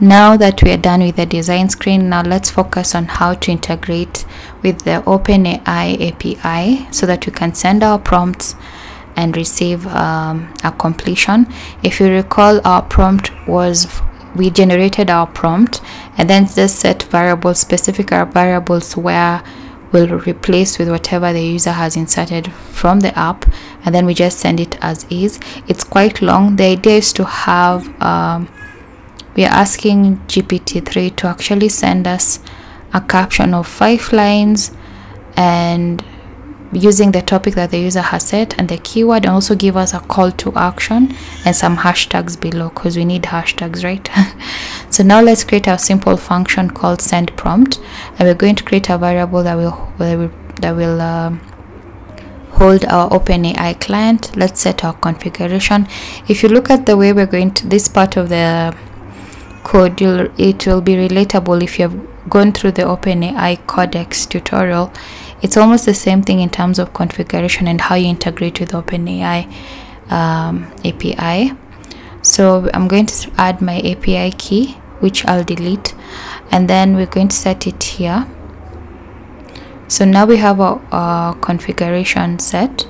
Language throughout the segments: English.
Now that we are done with the design screen, now let's focus on how to integrate with the OpenAI API so that we can send our prompts and receive a completion. If you recall, our prompt was, we generated our prompt and then just set variables, specific variables where we'll replace with whatever the user has inserted from the app, and then we just send it as is. It's quite long. The idea is to have we are asking GPT-3 to actually send us a caption of 5 lines and using the topic that the user has set and the keyword, and also give us a call to action and some hashtags below, because we need hashtags, right? So now let's create a simple function called send prompt, and we're going to create a variable that will hold our OpenAI client. Let's set our configuration. If you look at the way we're going to this part of the code, it will be relatable if you have gone through the OpenAI Codex tutorial. It's almost the same thing in terms of configuration and how you integrate with OpenAI API. So I'm going to add my API key, which I'll delete, and then we're going to set it here. So now we have our configuration set.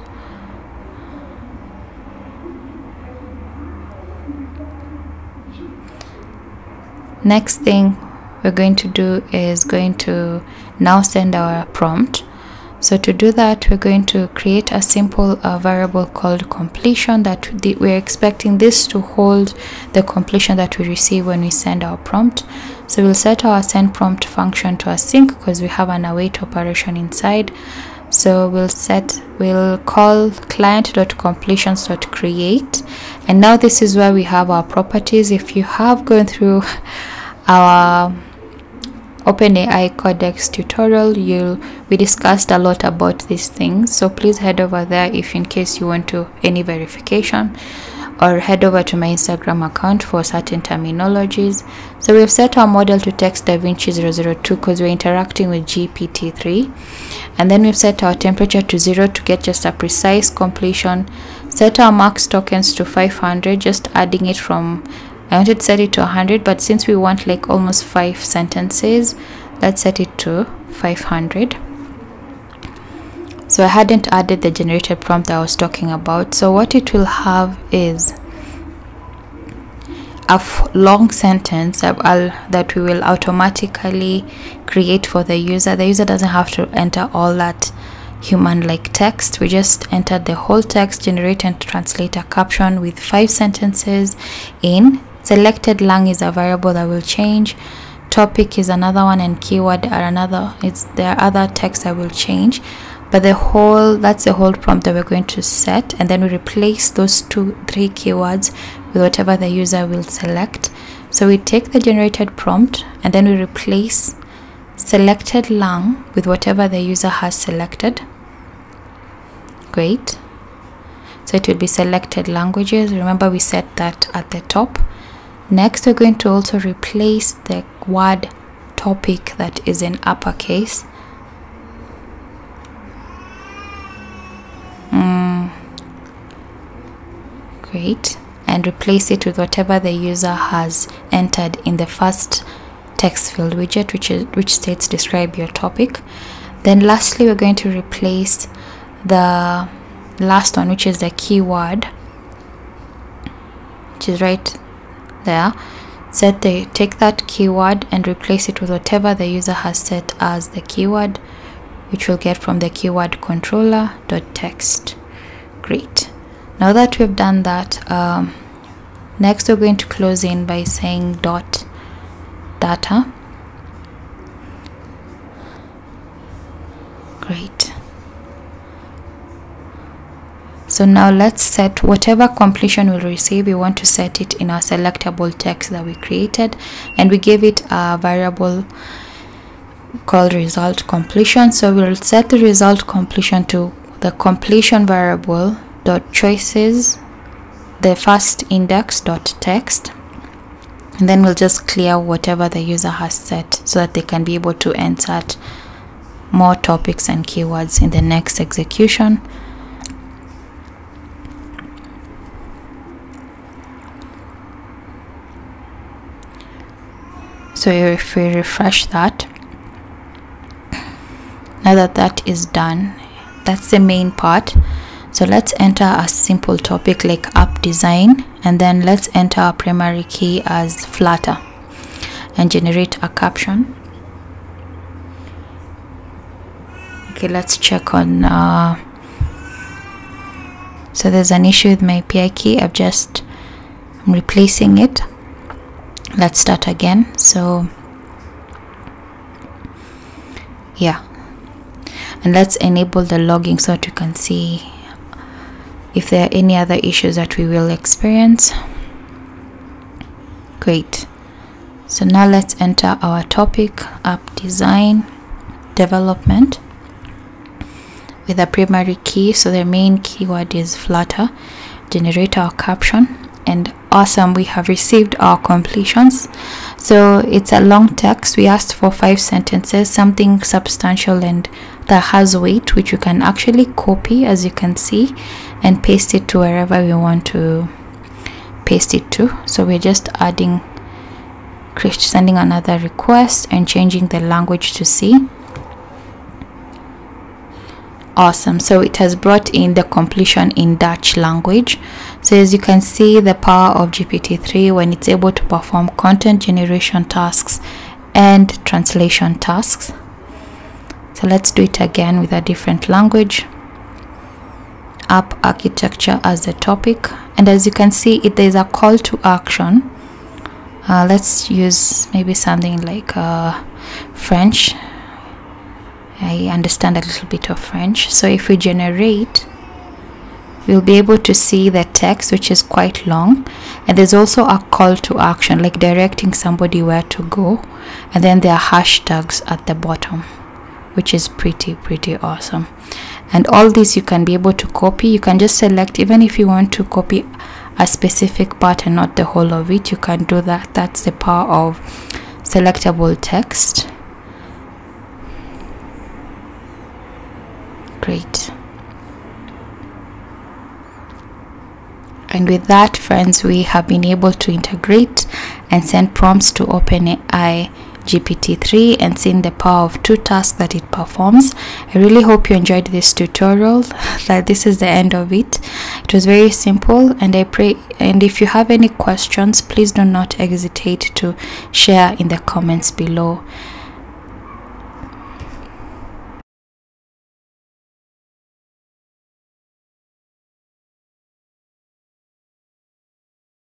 Next thing we're going to do is going to now send our prompt. So to do that, we're going to create a simple variable called completion that we're expecting this to hold the completion that we receive when we send our prompt. So we'll set our send prompt function to async because we have an await operation inside. So we'll call client.completions.create, and now this is where we have our properties. If you have gone through our OpenAI Codex tutorial, we discussed a lot about these things, so please head over there if in case you want to any verification, or head over to my Instagram account for certain terminologies. So we've set our model to text DaVinci 002 because we're interacting with GPT-3, and then we've set our temperature to 0 to get just a precise completion. Set our max tokens to 500, just adding it from, I wanted to set it to 100, but since we want like almost 5 sentences, let's set it to 500. So I hadn't added the generated prompt I was talking about. So what it will have is a long sentence that we will automatically create for the user. The user doesn't have to enter all that human-like text. We just enter the whole text, generate and translate a caption with 5 sentences in. Selected lang is a variable that will change. Topic is another one, and keyword are another. There are other text that will change, but that's the whole prompt that we're going to set, and then we replace those 2-3 keywords with whatever the user will select. So we take the generated prompt and then we replace selected lang with whatever the user has selected. Great. So it will be selected languages. Remember, we set that at the top. Next, we're going to also replace the word topic that is in uppercase. Great. And replace it with whatever the user has entered in the first text field widget, which states describe your topic. Then lastly, we're going to replace the last one, which is the keyword, which is right there. Take that keyword and replace it with whatever the user has set as the keyword, which we'll get from the keyword controller.text. Great. Now that we've done that, next we're going to close in by saying dot data. Great. So now let's set whatever completion we'll receive. We want to set it in our selectable text that we created, and we gave it a variable called result completion. So we'll set the result completion to the completion variable dot choices, the first index dot text, and then we'll just clear whatever the user has set so that they can be able to insert more topics and keywords in the next execution. So if we refresh that, now that is done, that's the main part. So let's enter a simple topic like app design, and then let's enter our primary key as Flutter and generate a caption. Okay, let's check on so there's an issue with my API key. I'm replacing it. Let's start again. So yeah, and let's enable the logging so that you can see if there are any other issues that we will experience. Great. So now let's enter our topic, app design development, with a primary key. So the main keyword is Flutter. Generate our caption, and awesome, we have received our completions. So it's a long text. We asked for 5 sentences, something substantial and that has weight, which you can actually copy, as you can see, and paste it to wherever we want to paste it to. So we're just sending another request and changing the language to C. Awesome, so it has brought in the completion in Dutch language. So as you can see, the power of GPT-3 when it's able to perform content generation tasks and translation tasks. So let's do it again with a different language. App architecture as the topic, and as you can see, there's a call to action. Let's use maybe something like French. I understand a little bit of French. So if we generate, we'll be able to see the text, which is quite long, and there's also a call to action, like directing somebody where to go, and then there are hashtags at the bottom, which is pretty awesome. And all this you can be able to copy. You can just select, even if you want to copy a specific part and not the whole of it, you can do that. That's the power of selectable text. Great. And with that, friends, we have been able to integrate and send prompts to OpenAI GPT-3 and seen the power of 2 tasks that it performs. I really hope you enjoyed this tutorial, that this is the end of it. It was very simple, and I pray, and if you have any questions, please do not hesitate to share in the comments below.